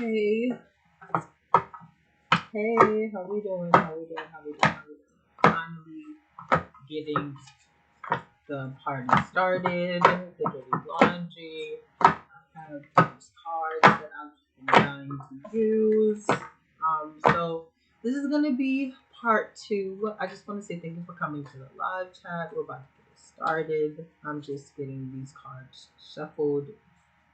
Hey, hey, how we doing? Finally getting the party started, the dirty laundry. I have these cards that I've been dying to use. So this is gonna be part two. I just want to say thank you for coming to the live chat. We're about to get it started. I'm just getting these cards shuffled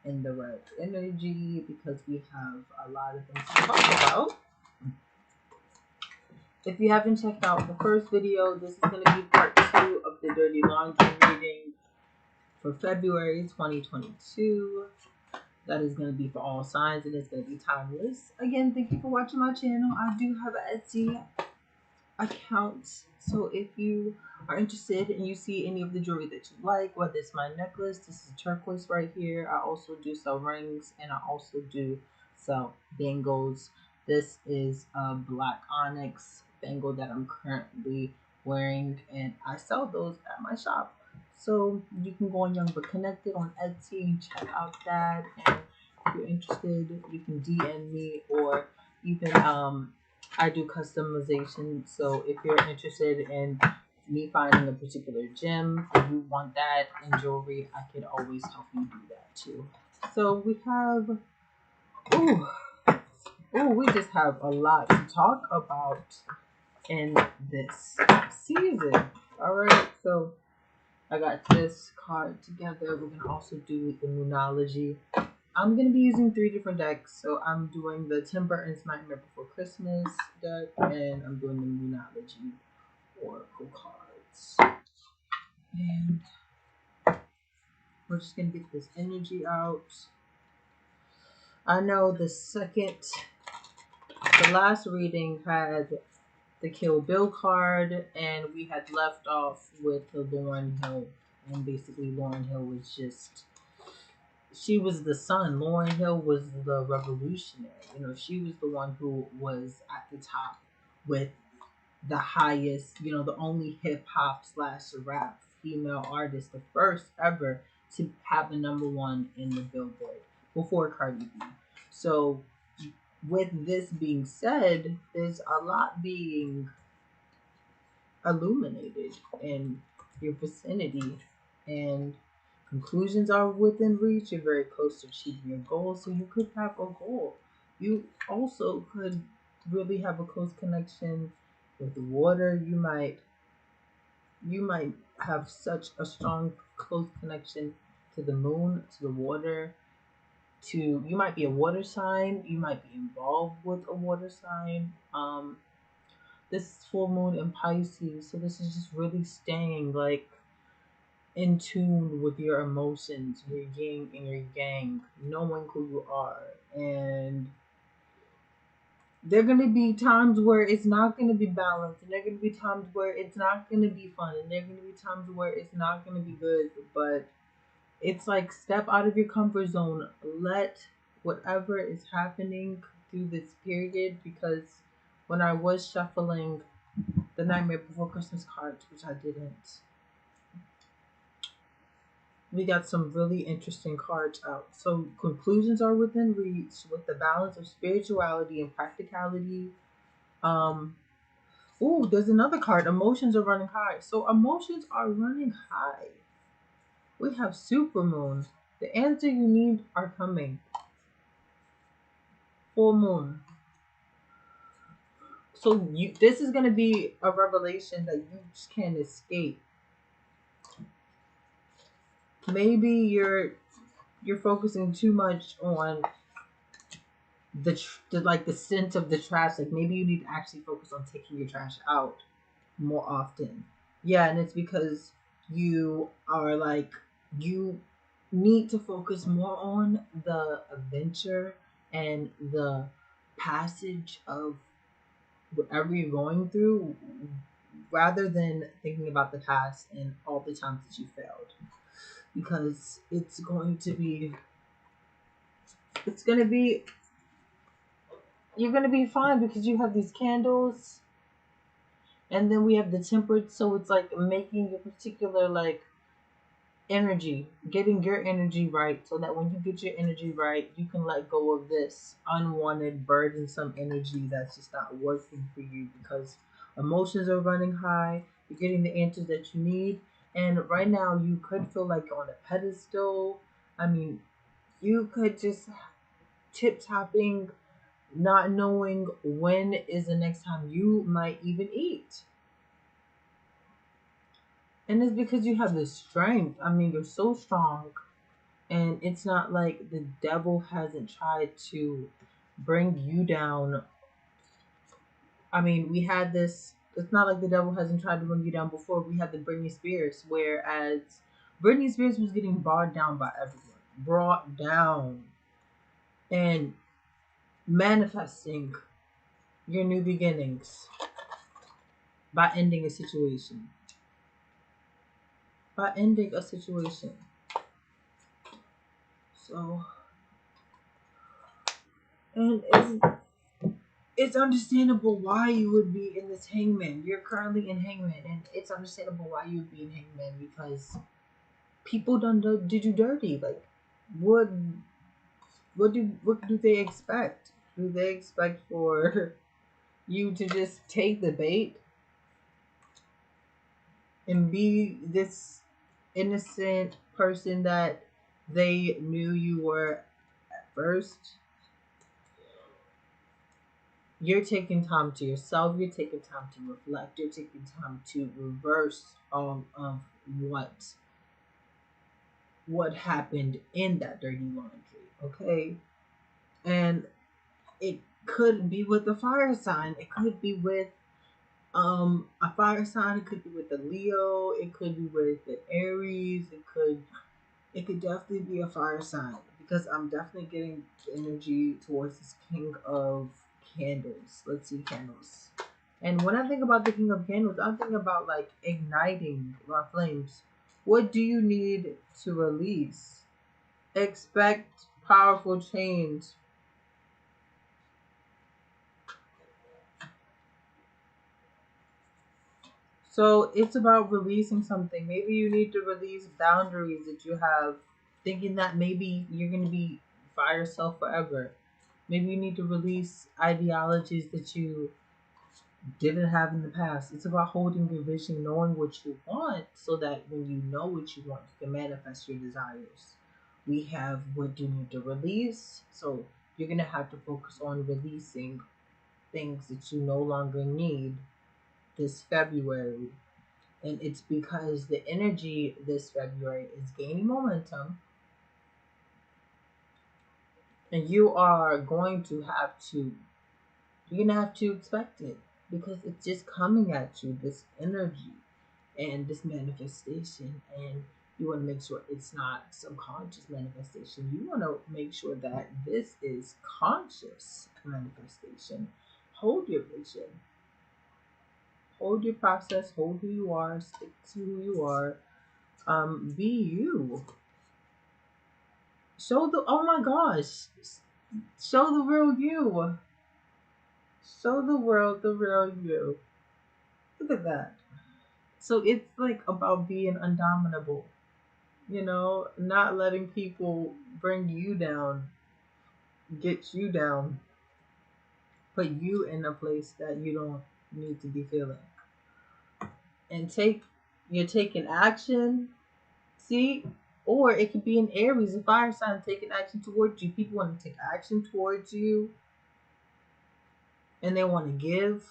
in the right energy because we have a lot of things to talk about. If you haven't checked out the first video, this is going to be part two of the Dirty Laundry reading for February 2022. That is going to be for all signs and it's going to be timeless. Again, thank you for watching my channel. I do have an Etsy account. So if you are interested and you see any of the jewelry that you like, whether it's my necklace, this is turquoise right here. I also do sell rings and I also do sell bangles. This is a black onyx bangle that I'm currently wearing and I sell those at my shop. So you can go on Young But Connected on Etsy and check out that. And if you're interested, you can DM me or even I do customization, so if you're interested in me finding a particular gem, if you want that in jewelry, I could always help you do that too. So we have, we just have a lot to talk about in this season. All right, so I got this card together. We're gonna also do the Moonology. I'm going to be using 3 different decks. So I'm doing the Tim Burton's Nightmare Before Christmas deck, and I'm doing the Moonology Oracle cards. And we're just going to get this energy out. I know the last reading had the Kill Bill card, and we had left off with the Lauryn Hill. And basically Lauryn Hill was just... she was the sun. Lauryn Hill was the revolutionary. You know, she was the one who was at the top with the highest, you know, the only hip hop / rap female artist, the first ever to have the #1 in the Billboard before Cardi B. So with this being said, there's a lot being illuminated in your vicinity, and conclusions are within reach. You're very close to achieving your goal, so you could have a goal. You also could really have a close connection with the water. You might have such a strong close connection to the moon, to the water, to you might be a water sign, you might be involved with a water sign. This is full moon in Pisces, so this is just really staying like in tune with your emotions, your yin and your yang, knowing who you are. And there are going to be times where it's not going to be balanced, and there are going to be times where it's not going to be fun, and there are going to be times where it's not going to be good. But it's like, step out of your comfort zone, let whatever is happening through this period, because when I was shuffling the Nightmare Before Christmas cards, which I didn't, we got some really interesting cards out. So conclusions are within reach with the balance of spirituality and practicality. There's another card. Emotions are running high. So emotions are running high. We have Supermoon. The answer you need are coming. Full moon. So this is going to be a revelation that you just can't escape. Maybe you're focusing too much on the scent of the trash. Like, maybe you need to actually focus on taking your trash out more often. Yeah, and it's because you are like, you need to focus more on the adventure and the passage of whatever you're going through, rather than thinking about the past and all the times that you failed. Because it's going to be you're going to be fine, because you have these candles, and then we have the Temperance. So it's like making a particular, like, energy, getting your energy right, so that when you get your energy right, you can let go of this unwanted, burdensome energy that's just not working for you, because emotions are running high. You're getting the answers that you need, and right now you could feel like you're on a pedestal. I mean, you could just tip topping, not knowing when is the next time you might even eat. And it's because you have this strength. I mean, you're so strong. And it's not like the devil hasn't tried to bring you down. I mean, we had this. It's not like the devil hasn't tried to bring you down before. We had the Britney Spears, whereas Britney Spears was getting brought down by everyone. Brought down. And manifesting your new beginnings by ending a situation. By ending a situation. So, and it's understandable why you would be in this hangman. You're currently in hangman, and it's understandable why you would be in hangman, because people did you dirty. Like, what what do they expect? Do they expect for you to just take the bait and be this innocent person that they knew you were at first? You're taking time to yourself, you're taking time to reflect, you're taking time to reverse all of what happened in that dirty laundry, okay? And it could be with a fire sign, it could be with a fire sign, it could be with a Leo, it could be with an Aries, it could definitely be a fire sign, because I'm definitely getting energy towards this King of Candles. Let's see, candles. And when I think about the King of Candles, I'm thinking about like igniting my flames. What do you need to release? Expect powerful change. So it's about releasing something. Maybe you need to release boundaries that you have, thinking that maybe you're going to be by yourself forever. Maybe you need to release ideologies that you didn't have in the past. It's about holding your vision, knowing what you want, so that when you know what you want, you can manifest your desires. We have what you need to release. So you're going to have to focus on releasing things that you no longer need this February. And it's because the energy this February is gaining momentum, and you're gonna have to expect it, because it's just coming at you, this energy and this manifestation. And you want to make sure it's not subconscious manifestation. You want to make sure that this is conscious manifestation. Hold your vision, hold your process, hold who you are, stick to who you are. Be you. Show the Oh my gosh, show the real you. Show the world the real you. Look at that. So it's like about being undominable, not letting people bring you down, get you down, put you in a place that you don't need to be feeling. And you're taking action, see? Or it could be an Aries, a fire sign, taking action towards you. People want to take action towards you, and they want to give,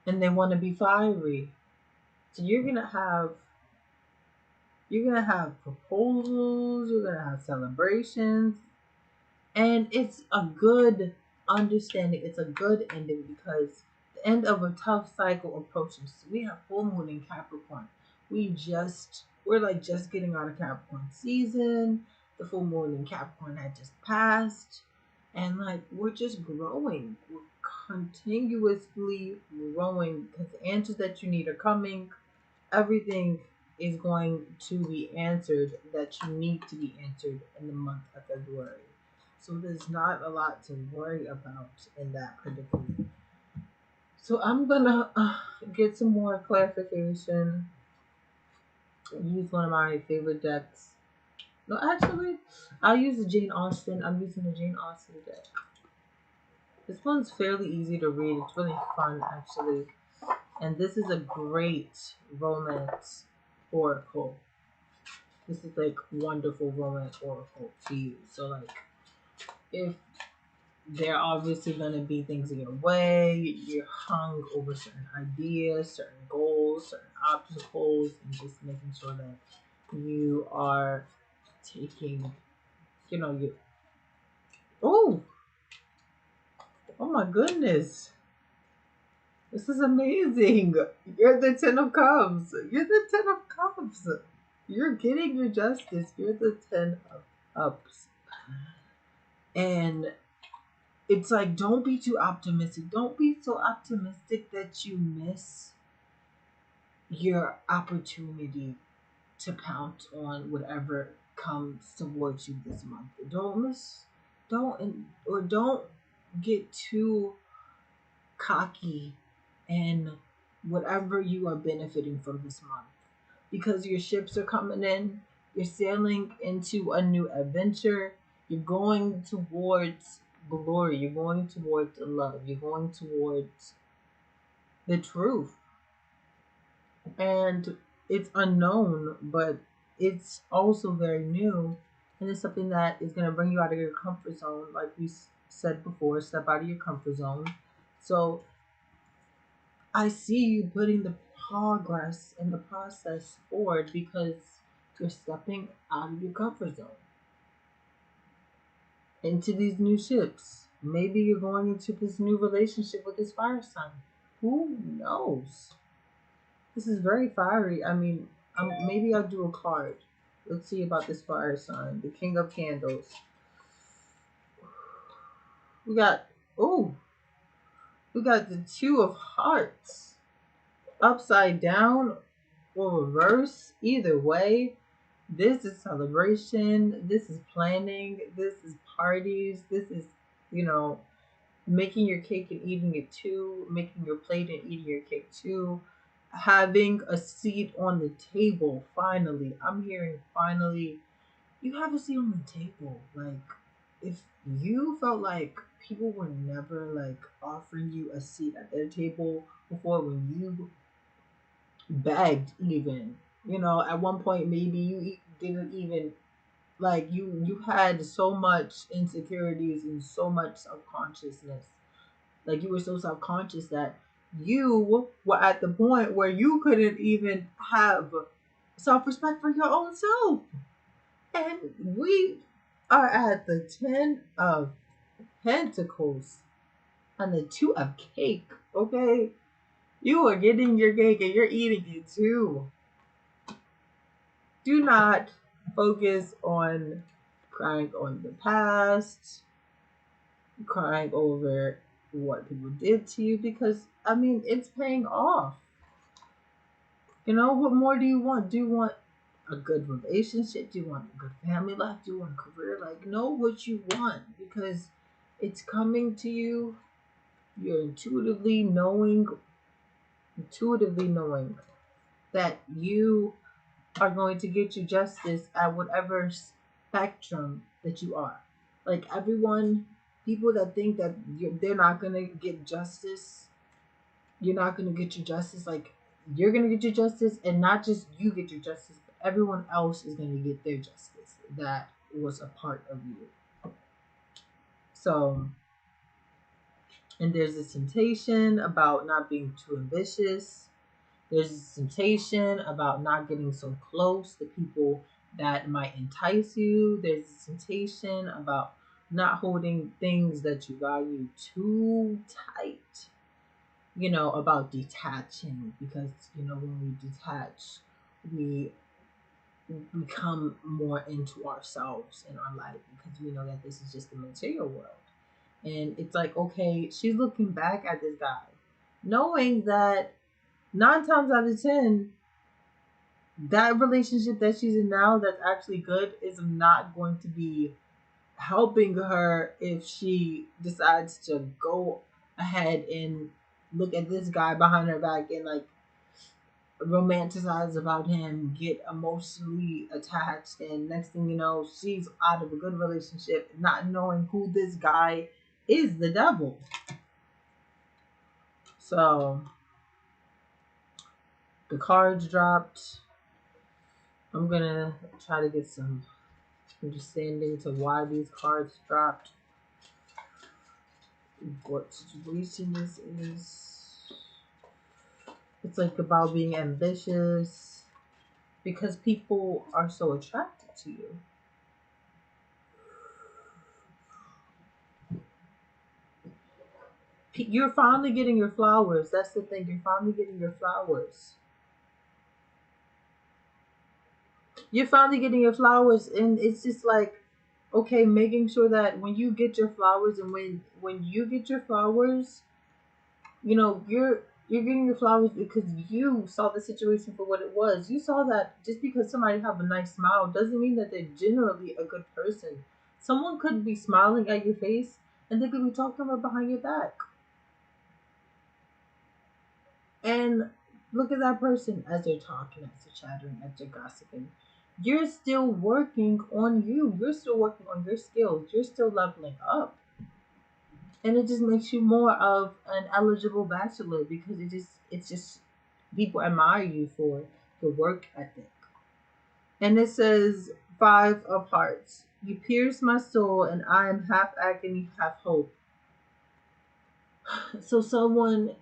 and they want to be fiery. So you're gonna have proposals, you're gonna have celebrations, and it's a good understanding. It's a good ending, because the end of a tough cycle approaches. So we have full moon in Capricorn. We're like just getting out of Capricorn season. The full moon in Capricorn had just passed, and like we're just growing. We're continuously growing, because the answers that you need are coming. Everything is going to be answered that you need to be answered in the month of February. So there's not a lot to worry about in that predicament. So I'm gonna get some more clarification use one of my favorite decks. No, actually, I'll use the Jane Austen. I'm using the Jane Austen deck. This one's fairly easy to read. It's really fun, actually. And this is a great romance oracle. This is like wonderful romance oracle to use. So like, if there are obviously going to be things in your way, you're hung over certain ideas, certain goals, certain obstacles, and just making sure that you are taking, you. Oh, oh my goodness. This is amazing. You're the Ten of Cups. You're the Ten of Cups. You're getting your justice. You're the Ten of Cups. And it's like, don't be too optimistic. Don't be so optimistic that you miss your opportunity to pounce on whatever comes towards you this month. Don't get too cocky in whatever you are benefiting from this month, because your ships are coming in, you're sailing into a new adventure, you're going towards glory, you're going towards love, you're going towards the truth. And it's unknown, but it's also very new, and it's something that is going to bring you out of your comfort zone. Like we said before, step out of your comfort zone. So I see you putting the progress and the process forward because you're stepping out of your comfort zone into these new ships. Maybe you're going into this new relationship with this fire sign. Who knows? This is very fiery. I mean, maybe I'll do a card. Let's see about this fire sign. The King of Candles. We got, oh, we got the Two of Hearts. Upside down or reverse. Either way, this is celebration. This is planning. This is parties. This is, you know, making your cake and eating it too. Making your plate and eating your cake too. Having a seat on the table. Finally, I'm hearing finally. You have a seat on the table. Like, if you felt like people were never like offering you a seat at their table before, when you begged, even, at one point maybe you didn't even, like, you had so much insecurities and so much self-consciousness, like you were so self-conscious that you were at the point where you couldn't even have self-respect for your own self. And we are at the 10 of Pentacles and the 2 of Cake. Okay, you are getting your cake and you're eating it too. Do not focus on crying on the past, crying over what people did to you, because I mean, it's paying off. What more do you want? Do you want a good relationship? Do you want a good family life? Do you want a career? Like, know what you want, because it's coming to you. You're intuitively knowing that you are going to get you justice at whatever spectrum that you are. Like, people that think that they're not going to get justice, you're not going to get your justice. Like, you're going to get your justice, and not just you get your justice, but everyone else is going to get their justice that was a part of you. So, and there's this temptation about not being too ambitious. There's this temptation about not getting so close to people that might entice you. There's this temptation about not holding things that you value too tight. About detaching, because when we detach, we become more into ourselves in our life, because we know that this is just the material world. And it's like, okay, she's looking back at this guy, knowing that 9 times out of 10, that relationship that she's in now that's actually good is not going to be helping her if she decides to go ahead and look at this guy behind her back and like romanticize about him, get emotionally attached, and next thing you know, she's out of a good relationship, not knowing who this guy is, the devil. So the cards dropped. I'm gonna try to get some understanding to why these cards dropped. What situation this is. It's like about being ambitious because people are so attracted to you. You're finally getting your flowers. That's the thing. You're finally getting your flowers. You're finally getting your flowers, and it's just like, okay, making sure that when you get your flowers, and when you get your flowers, you know, you're getting your flowers because you saw the situation for what it was. You saw that just because somebody have a nice smile doesn't mean that they're generally a good person. Someone could be smiling at your face and they could be talking about behind your back. And look at that person as they're talking, as they're chattering, as they're gossiping. You're still working on you. You're still working on your skills. You're still leveling up. And it just makes you more of an eligible bachelor because it's just people admire you for the work ethic. And it says 5 of Hearts. You pierce my soul and I am half agony, half hope. So someone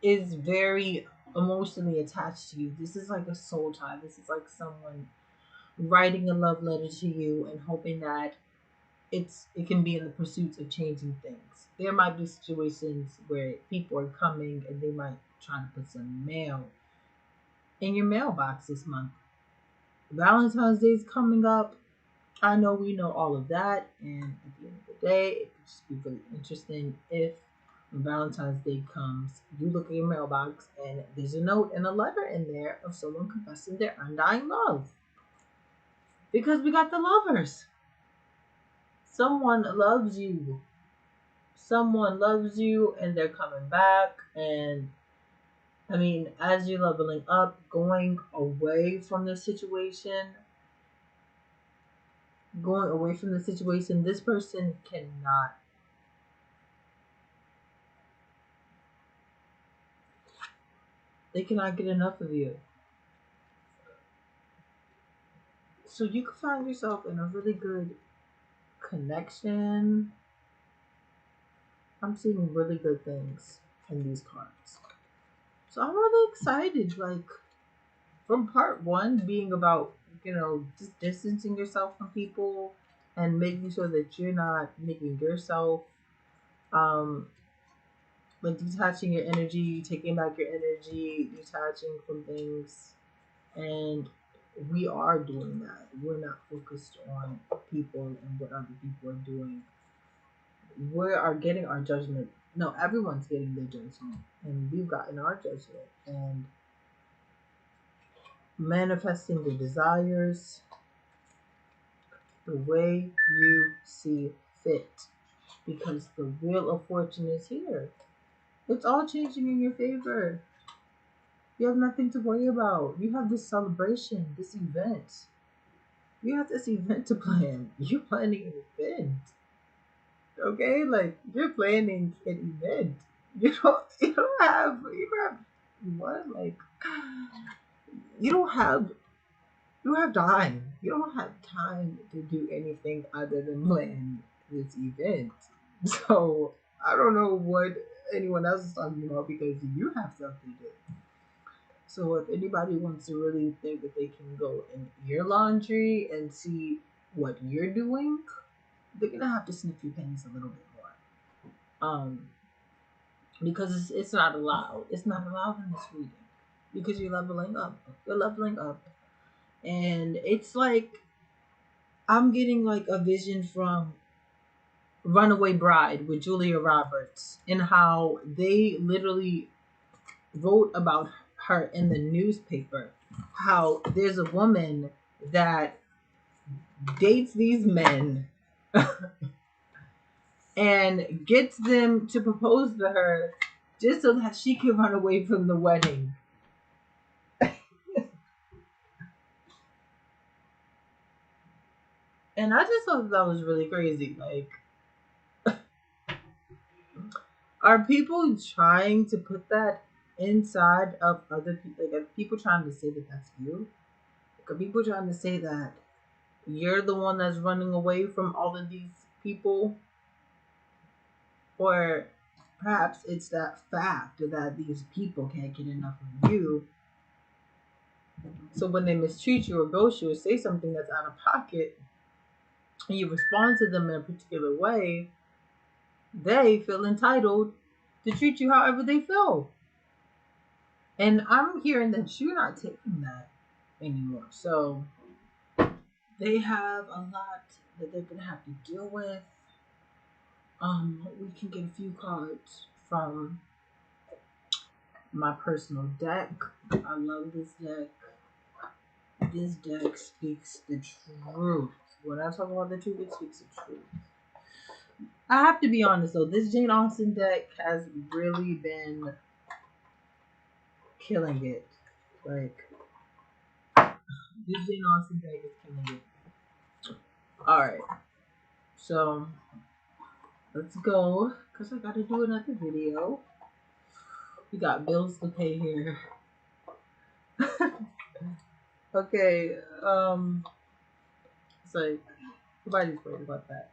is very emotionally attached to you. This is like a soul tie. This is like someone writing a love letter to you and hoping that it can be in the pursuit of changing things. There might be situations where people are coming and they might try to put some mail in your mailbox this month. Valentine's Day is coming up. I know we know all of that, and at the end of the day, it could just be really interesting if when Valentine's Day comes, you look at your mailbox and there's a note and a letter in there of someone confessing their undying love. Because we got the lovers. Someone loves you. Someone loves you and they're coming back. And I mean, as you're leveling up, going away from the situation, this person cannot. They cannot get enough of you. So you can find yourself in a really good connection. I'm seeing really good things in these cards. So I'm really excited. Like, from part one being about, just distancing yourself from people and making sure that you're not making yourself, um, like detaching your energy, taking back your energy, detaching from things. And we are doing that. We're not focused on people and what other people are doing. We are getting our judgment. No, everyone's getting their judgment, and we've gotten our judgment. And manifesting the desires the way you see fit, because the wheel of fortune is here. It's all changing in your favor. You have nothing to worry about. You have this celebration, this event. You have this event to plan. You're planning an event. Okay? Like, you're planning an event. You don't have what? Like, you don't have you don't have time. You don't have time to do anything other than plan this event. So I don't know what anyone else is talking about because you have stuff to do. So if anybody wants to really think that they can go in your laundry and see what you're doing, they're gonna have to sniff your pennies a little bit more. Because it's not allowed. It's not allowed in this reading because you're leveling up. You're leveling up, and it's like I'm getting like a vision from Runaway Bride with Julia Roberts and how they literally wrote about her in the newspaper. How there's a woman that dates these men and gets them to propose to her just so that she can run away from the wedding. And I just thought that was really crazy. Like, are people trying to put that inside of other people? Like, are people trying to say that that's you? Like, are people trying to say that you're the one that's running away from all of these people? Or perhaps it's that fact that these people can't get enough of you. So when they mistreat you or ghost you or say something that's out of pocket, and you respond to them in a particular way, they feel entitled to treat you however they feel. And I'm hearing that you're not taking that anymore. So they have a lot that they're gonna have to deal with. We can get a few cards from my personal deck. I love this deck. This deck speaks the truth. When I talk about the truth, it speaks the truth. I have to be honest though, this Jane Austen deck has really been killing it. Like, this Jane Austen deck is killing it. Alright, so let's go, because I gotta do another video. We got bills to pay here. Okay, it's like, nobody's worried about that.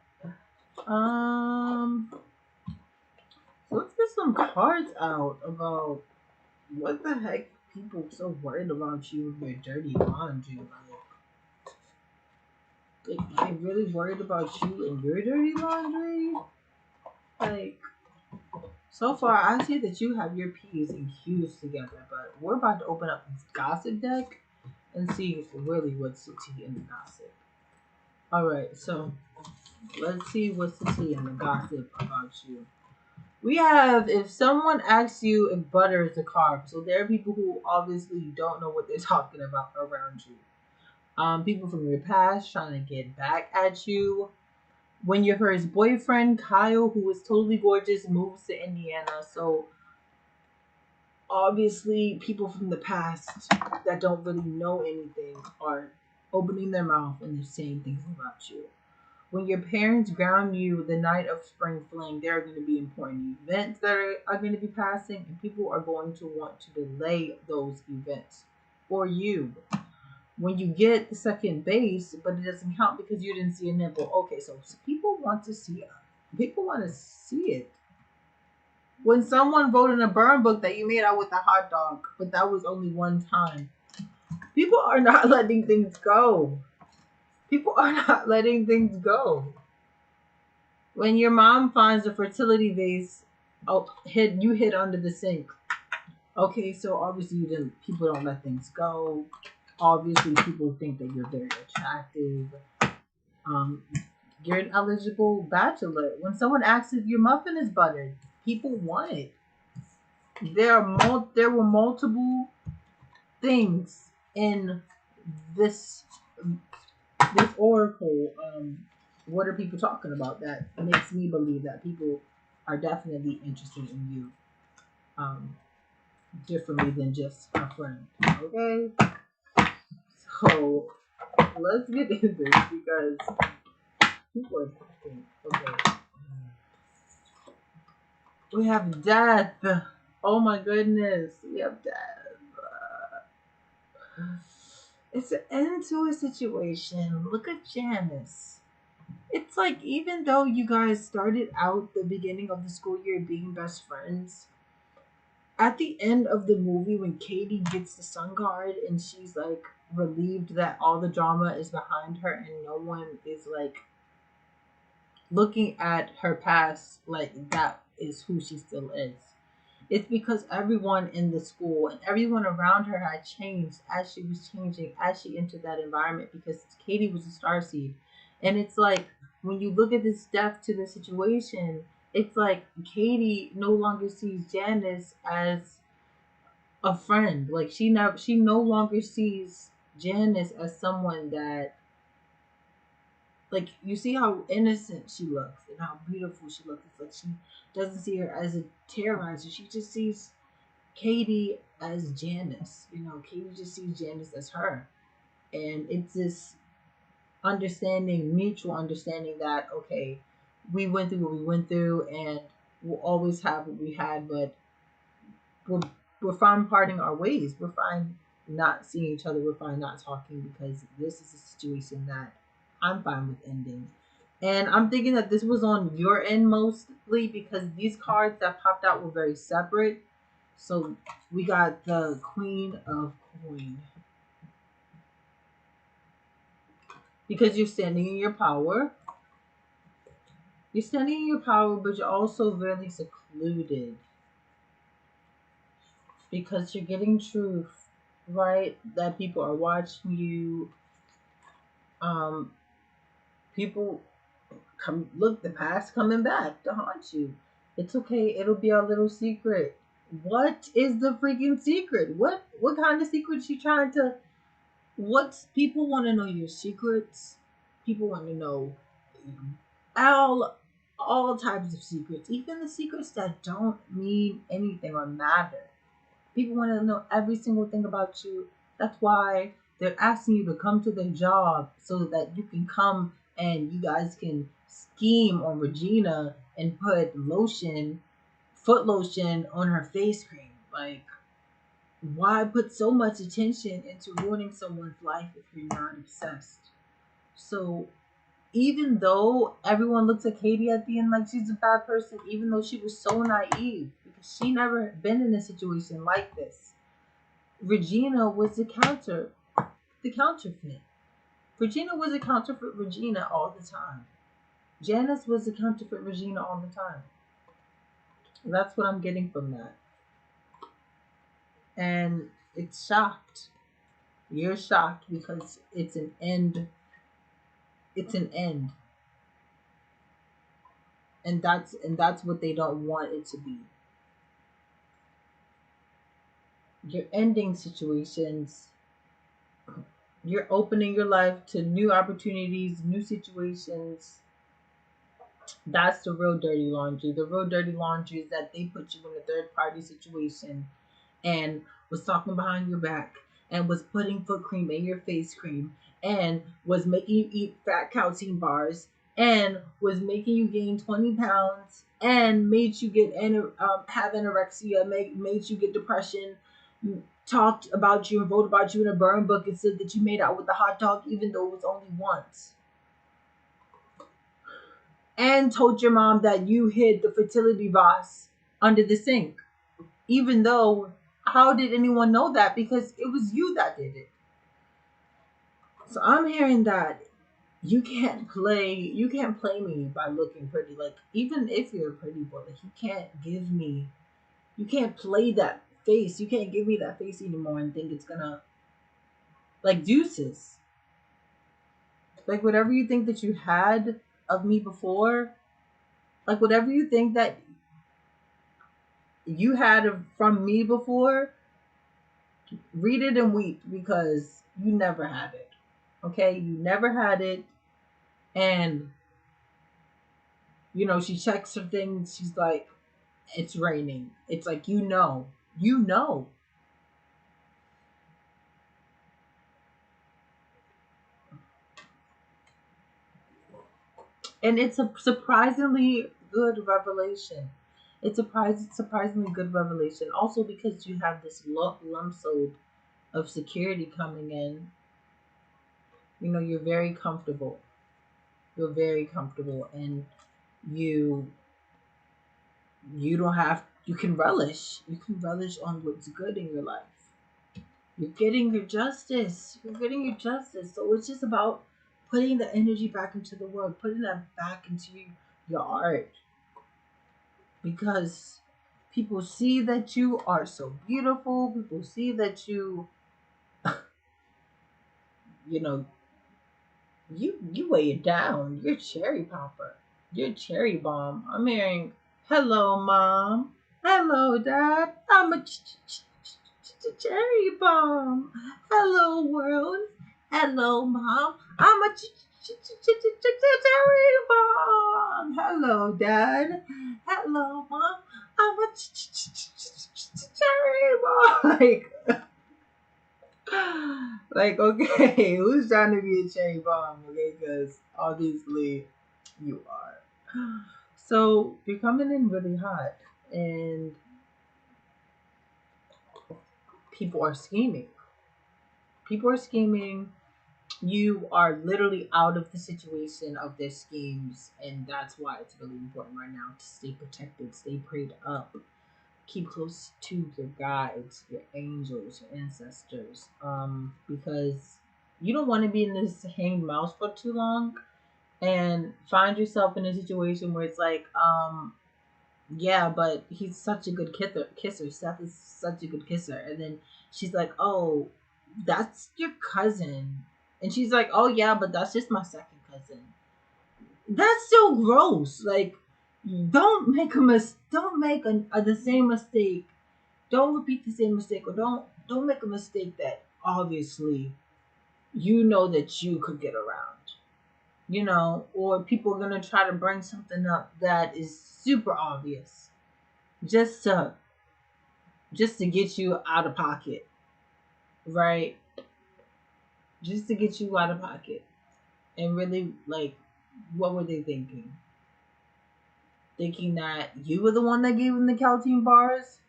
So let's get some cards out about what the heck people so worried about you with your dirty laundry. Like, they really worried about you and your dirty laundry? Like, so far I see that you have your P's and Q's together, but we're about to open up this gossip deck and see really what's the tea in the gossip. Alright, so let's see what's the tea in the gossip about you. We have, if someone asks you if butter is a carb, so there are people who obviously don't know what they're talking about around you. People from your past trying to get back at you. When your first boyfriend, Kyle, who was totally gorgeous, moves to Indiana, so obviously people from the past that don't really know anything are opening their mouth and they're saying things about you. When your parents ground you the night of spring fling, there are going to be important events that are going to be passing, and people are going to want to delay those events for you. When you get the second base, but it doesn't count because you didn't see a nipple. Okay, so people want to see it. People want to see it. When someone wrote in a burn book that you made out with a hot dog, but that was only one time, people are not letting things go. People are not letting things go. When your mom finds a fertility vase, you hid under the sink. Okay, so obviously people don't let things go. Obviously, people think that you're very attractive. You're an eligible bachelor. When someone asks if your muffin is buttered, people want it. There were multiple things in this oracle. What are people talking about that makes me believe that people are definitely interested in you differently than just a friend? Okay, so let's get into this because people are talking. Okay, we have death. Oh my goodness, we have death. It's an end to a situation. Look at Janice. It's like, even though you guys started out the beginning of the school year being best friends, at the end of the movie when Katie gets the sun guard and she's like relieved that all the drama is behind her and no one is like looking at her past like that is who she still is. It's because everyone in the school and everyone around her had changed as she was changing, as she entered that environment, because Katie was a starseed. And it's like, when you look at this depth to the situation, it's like Katie no longer sees Janice as a friend. Like, she no longer sees Janice as someone that like, you see how innocent she looks and how beautiful she looks. It's like she doesn't see her as a terrorizer. She just sees Katie as Janice. You know, Katie just sees Janice as her. And it's this understanding, mutual understanding that, okay, we went through what we went through and we'll always have what we had, but we're, we're fine parting our ways. We're fine not seeing each other. We're fine not talking because this is a situation that I'm fine with ending. And I'm thinking that this was on your end mostly because these cards that popped out were very separate. So we got the Queen of Coin. Because you're standing in your power. You're standing in your power, but you're also very secluded because you're getting truth, right? That people are watching you. Um, People come look, the past coming back to haunt you. It's okay. It'll be our little secret. What is the freaking secret? What kind of secret you trying to? What's people want to know your secrets? People want to know all all types of secrets, even the secrets that don't mean anything or matter. People want to know every single thing about you. That's why they're asking you to come to their job so that you can come and you guys can scheme on Regina and put lotion, foot lotion on her face cream. Like, why put so much attention into ruining someone's life if you're not obsessed? So even though everyone looks at Katie at the end like she's a bad person, even though she was so naive because she never been in a situation like this, Regina was the counterfeit. Regina was a counterfeit Regina all the time. Janice was a counterfeit Regina all the time. That's what I'm getting from that. And it's shocked. You're shocked because it's an end. It's an end. And that's what they don't want it to be. You're ending situations. You're opening your life to new opportunities, new situations. That's the real dirty laundry. The real dirty laundry is that they put you in a third party situation and was talking behind your back and was putting foot cream in your face cream and was making you eat fat calcium bars and was making you gain 20 pounds and made you get have anorexia, made you get depression, talked about you and wrote about you in a burn book and said that you made out with the hot dog even though it was only once, and told your mom that you hid the fertility vase under the sink, even though how did anyone know that? Because it was you that did it. So I'm hearing that you can't play me by looking pretty. Like, even if you're a pretty boy, like, you can't play that face. You can't give me that face anymore and think it's gonna, like, deuces. Like, whatever you think that you had of me before, like, whatever you think that you had from me before, read it and weep because you never had it. Okay? You never had it. And, she checks her things. She's like, it's raining. It's like, you know. And it's a surprisingly good revelation. It's a surprisingly good revelation. Also because you have this lump sum of security coming in. You're very comfortable. You're very comfortable, and you you don't have you can relish. You can relish on what's good in your life. You're getting your justice. You're getting your justice. So it's just about putting the energy back into the world, putting that back into your art. Because people see that you are so beautiful. People see that you know, you weigh it down. You're cherry popper. You're cherry bomb. I'm hearing, hello, mom. Hello, dad. I'm a cherry bomb. Hello, world. Hello, mom. I'm a Cherry bomb. Hello, Dad. Hello, Mom. I'm a cherry bomb. Like, okay, who's trying to be a cherry bomb? Okay, because obviously you are. So you're coming in really hot, and people are scheming. People are scheming. You are literally out of the situation of their schemes, and that's why it's really important right now to stay protected, stay prayed up, keep close to your guides, your angels, your ancestors, because you don't want to be in this hanged mouse for too long and find yourself in a situation where it's like, yeah, but he's such a good kisser. Seth is such a good kisser. And then she's like, oh, that's your cousin. And she's like, oh, yeah, but that's just my second cousin. That's so gross. Like, don't make the same mistake. Don't repeat the same mistake, or don't make a mistake that obviously you know that you could get around. Or people are gonna try to bring something up that is super obvious just to get you out of pocket, right? Just to get you out of pocket. And really, like, what were they thinking? Thinking that you were the one that gave them the calcium bars?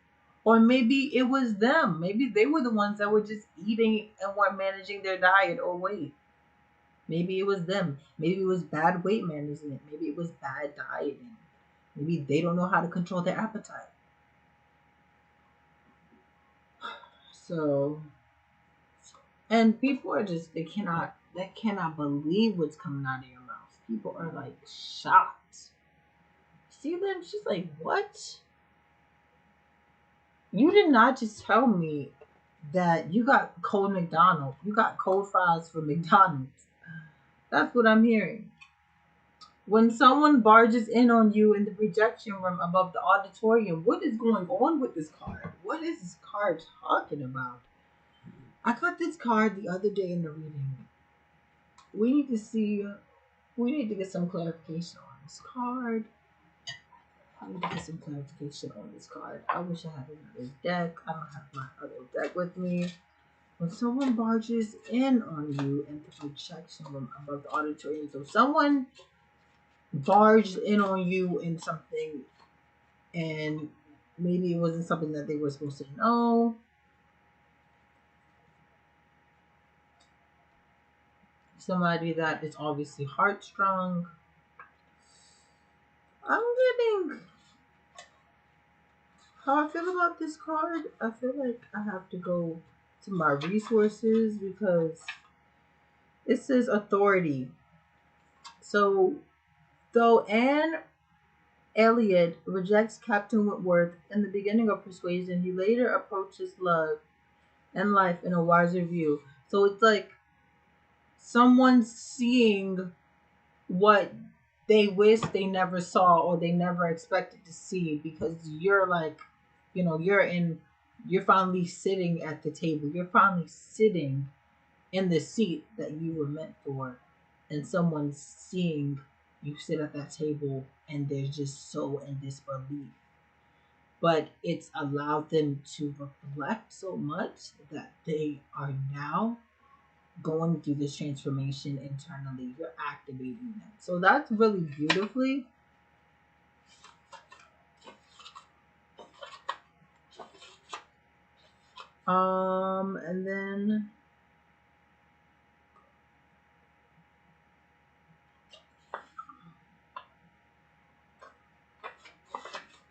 Or maybe it was them. Maybe they were the ones that were just eating and weren't managing their diet or weight. Maybe it was them. Maybe it was bad weight management. Maybe it was bad dieting. Maybe they don't know how to control their appetite. So, and people are just, they cannot believe what's coming out of your mouth. People are like shocked. See them? She's like, what? You did not just tell me that you got cold McDonald's. You got cold fries from McDonald's. That's what I'm hearing. When someone barges in on you in the projection room above the auditorium, what is going on with this card? What is this card talking about? I got this card the other day in the reading. We need to get some clarification on this card. I need to get some clarification on this card. I wish I had another deck. I don't have my other deck with me. When someone barges in on you in the projection room above the auditorium, so someone barged in on you in something, and maybe it wasn't something that they were supposed to know. Somebody that is obviously heartstrong. I'm getting how I feel about this card. I feel like I have to go to my resources because it says authority. So though Anne Elliot rejects Captain Wentworth in the beginning of Persuasion, he later approaches love and life in a wiser view. So it's like someone seeing what they wish they never saw or they never expected to see, because you're like, you're finally sitting at the table. You're finally sitting in the seat that you were meant for, and someone's seeing you sit at that table and they're just so in disbelief. But it's allowed them to reflect so much that they are now going through this transformation internally. You're activating them. So that's really beautifully. And then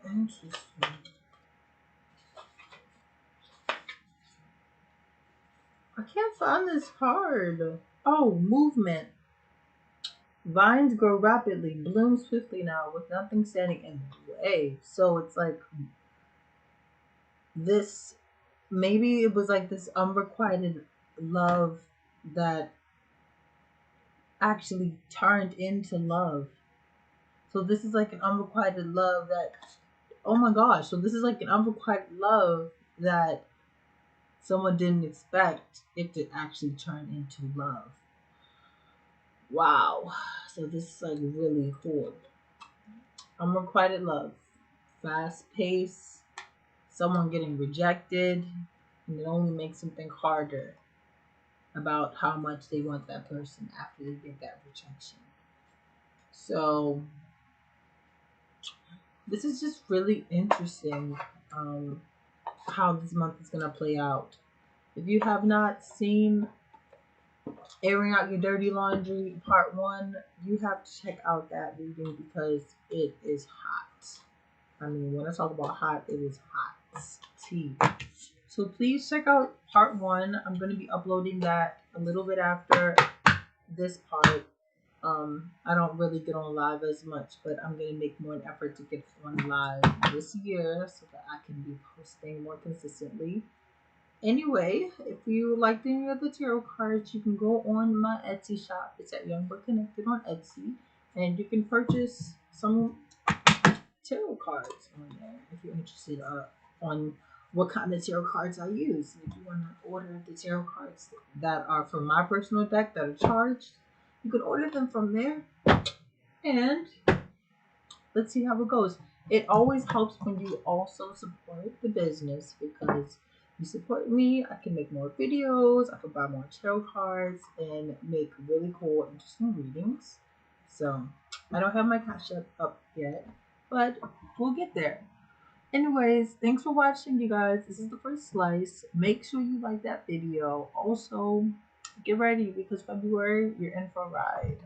interesting. I can't find this card. Oh, movement. Vines grow rapidly, bloom swiftly now, with nothing standing in the way. So it's like this, maybe it was like this unrequited love that actually turned into love. So this is like an unrequited love that, oh my gosh, so this is like an unrequited love that someone didn't expect it to actually turn into love. Wow. So this is like really cool. Unrequited love. Fast pace. Someone getting rejected. And it only makes them think harder about how much they want that person after they get that rejection. So this is just really interesting, how this month is going to play out. If you have not seen Airing Out Your Dirty Laundry Part 1, you have to check out that reading because it is hot. I mean, when I talk about hot, it is hot tea. So please check out Part 1. I'm going to be uploading that a little bit after this part. I don't really get on live as much, but I'm gonna make more an effort to get on live this year so that I can be posting more consistently. Anyway, if you like any of the tarot cards, you can go on my Etsy shop. It's at Young But Connected on Etsy, and you can purchase some tarot cards on there if you're interested on what kind of tarot cards I use. If you want to order the tarot cards that are from my personal deck that are charged, you can order them from there, and let's see how it goes. It always helps when you also support the business because you support me. I can make more videos, I can buy more tarot cards, and make really cool, interesting readings. So I don't have my Cash App up yet, but we'll get there. Anyways, thanks for watching, you guys. This is the first slice. Make sure you like that video. Also, get ready because February, you're in for a ride.